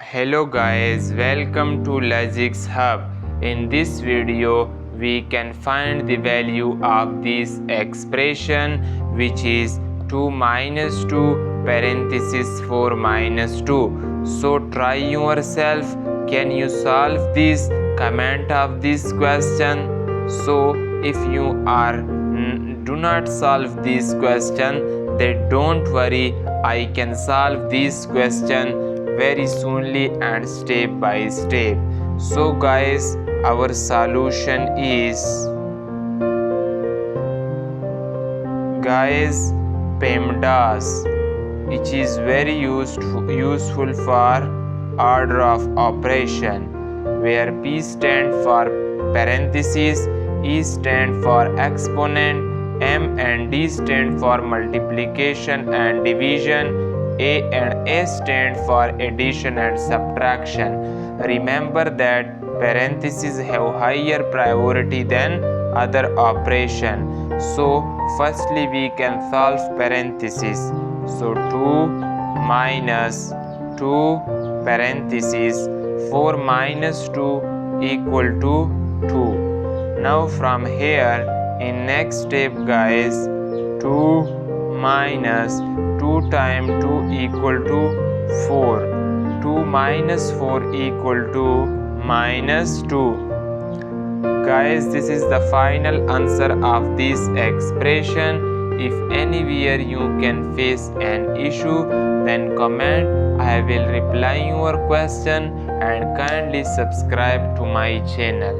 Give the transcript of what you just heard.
Hello guys, welcome to Logic's Hub. In this video, we can find the value of this expression, which is 2 minus 2 parenthesis 4 minus 2. So try yourself. Can you solve this? Comment of this question. So if you are do not solve this question, then don't worry, I can solve this question very soonly and step by step. So guys, our solution is PEMDAS, which is very useful for order of operation, where P stand for parenthesis, E stand for exponent, M and D stand for multiplication and division, A and S stand for addition and subtraction. Remember that parentheses have higher priority than other operation. So firstly we can solve parentheses. So 2 minus 2 parentheses 4 minus 2 equal to 2. Now from here in next step guys, 2 minus 2 times 2 equal to 4. 2 minus 4 equal to minus 2. Guys, this is the final answer of this expression. If anywhere you can face an issue, then comment. I will reply your question, and kindly subscribe to my channel.